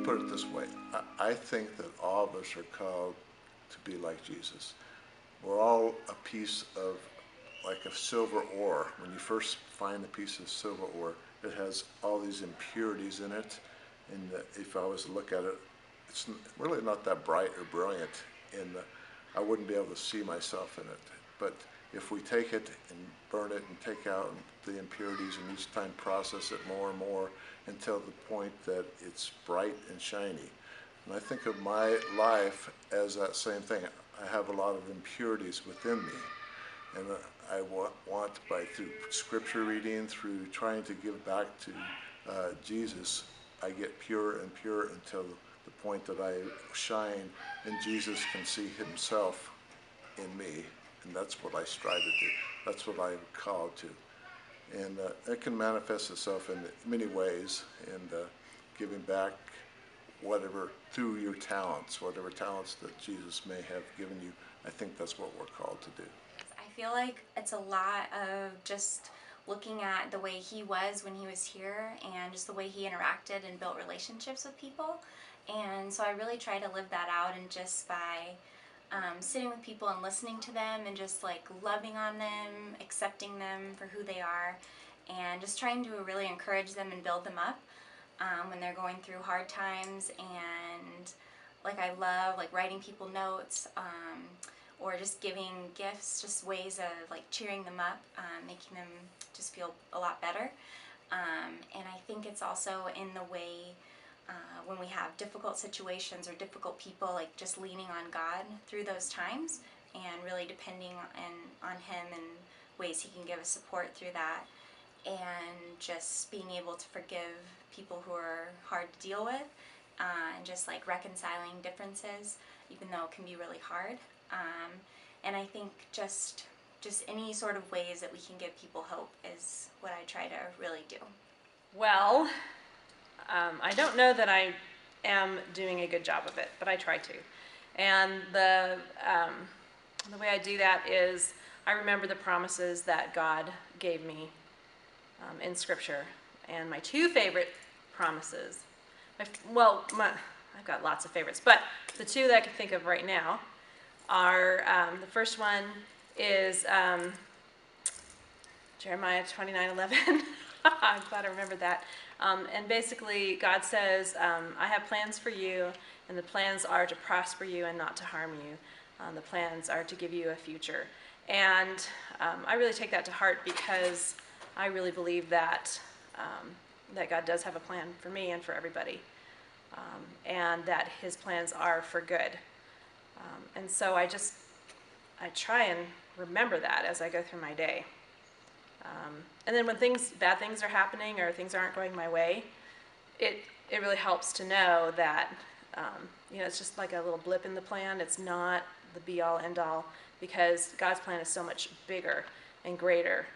put it this way. I think that all of us are called to be like Jesus. We're all a piece of, like a silver ore. When you first find a piece of silver ore, it has all these impurities in it. And if I was to look at it, it's really not that bright or brilliant. And I wouldn't be able to see myself in it. But if we take it and burn it and take out the impurities and each time process it more and more until the point that it's bright and shiny. And I think of my life as that same thing. I have a lot of impurities within me. And I want by through scripture reading, through trying to give back to Jesus, I get pure and pure until the point that I shine and Jesus can see himself in me. And that's what I strive to do. That's what I'm called to. And it can manifest itself in many ways, and giving back whatever, through your talents, whatever talents that Jesus may have given you. I think that's what we're called to do. I feel like it's a lot of just looking at the way he was when he was here and just the way he interacted and built relationships with people. And so I really try to live that out, and just by sitting with people and listening to them and just like loving on them, accepting them for who they are, and just trying to really encourage them and build them up when they're going through hard times. And like I love like writing people notes or just giving gifts, just ways of like cheering them up, making them just feel a lot better. And I think it's also in the way when we have difficult situations or difficult people, like just leaning on God through those times and really depending on him and ways he can give us support through that, and just being able to forgive people who are hard to deal with, and just like reconciling differences, even though it can be really hard. And I think just any sort of ways that we can give people hope is what I try to really do. Well, I don't know that I am doing a good job of it, but I try to. And the way I do that is I remember the promises that God gave me in Scripture. And my two favorite promises, I've got lots of favorites, but the two that I can think of right now are, the first one is Jeremiah 29:11. I'm glad I remembered that. And basically, God says, I have plans for you, and the plans are to prosper you and not to harm you. The plans are to give you a future. And I really take that to heart because I really believe that that God does have a plan for me and for everybody, and that his plans are for good. And so I try and remember that as I go through my day. And then when bad things are happening or things aren't going my way, it really helps to know that it's just like a little blip in the plan. It's not the be-all, end-all, because God's plan is so much bigger and greater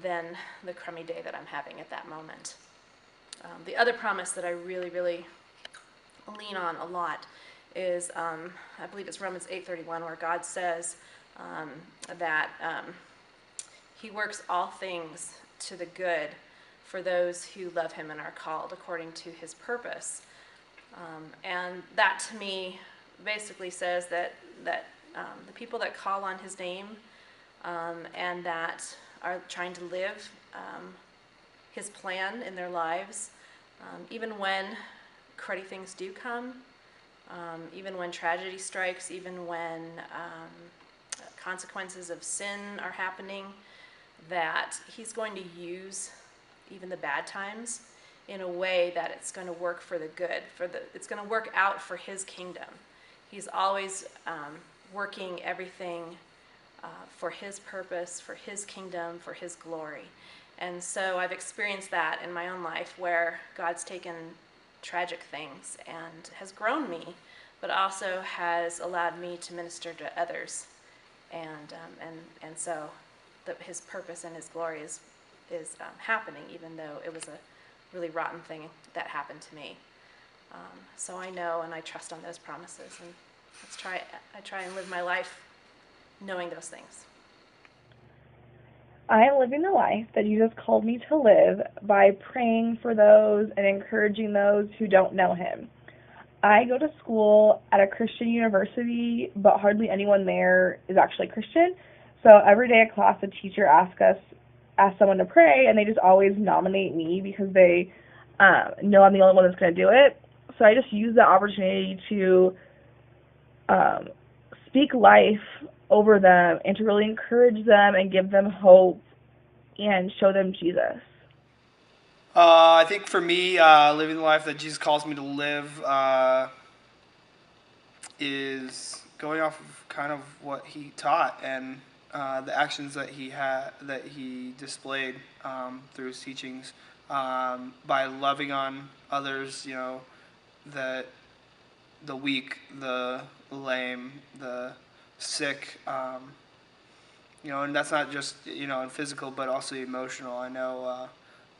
than the crummy day that I'm having at that moment. The other promise that I really, really lean on a lot is, I believe it's Romans 8:31, where God says that he works all things to the good for those who love him and are called according to his purpose. And that to me basically says that the people that call on his name and that are trying to live his plan in their lives, even when cruddy things do come, even when tragedy strikes, even when consequences of sin are happening, that he's going to use even the bad times in a way that it's going to work for the good, it's going to work out for his kingdom. He's always working everything for his purpose, for his kingdom, for his glory. And so I've experienced that in my own life, where God's taken tragic things and has grown me, but also has allowed me to minister to others. And so his purpose and his glory is happening, even though it was a really rotten thing that happened to me. So I know and I trust on those promises, and I try and live my life knowing those things. I am living the life that Jesus called me to live by praying for those and encouraging those who don't know him. I go to school at a Christian university, but hardly anyone there is actually Christian. So every day at class, the teacher asks someone to pray, and they just always nominate me because they know I'm the only one that's going to do it. So I just use the opportunity to um, speak life over them and to really encourage them and give them hope and show them Jesus. I think for me, living the life that Jesus calls me to live is going off of kind of what he taught and the actions that he displayed through his teachings by loving on others. That the weak, the lame, the sick. And that's not just in physical, but also emotional. I know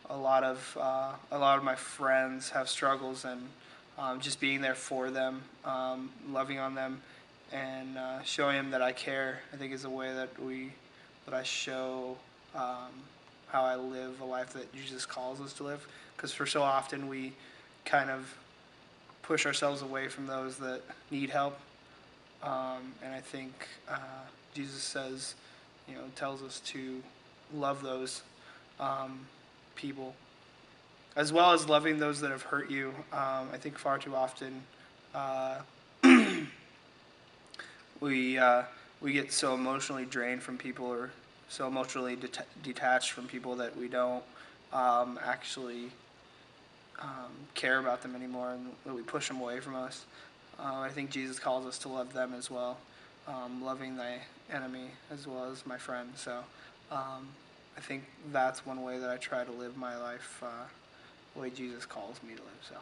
a lot of my friends have struggles, and just being there for them, loving on them, and showing them that I care. I think is a way that I show how I live a life that Jesus calls us to live. Because for so often we kind of push ourselves away from those that need help, and I think Jesus says, tells us to love those people, as well as loving those that have hurt you. I think far too often uh, we we get so emotionally drained from people, or so emotionally detached from people, that we don't actually care about them anymore, and that we push them away from us. I think Jesus calls us to love them as well, loving thy enemy as well as my friend. So I think that's one way that I try to live my life, the way Jesus calls me to live. So.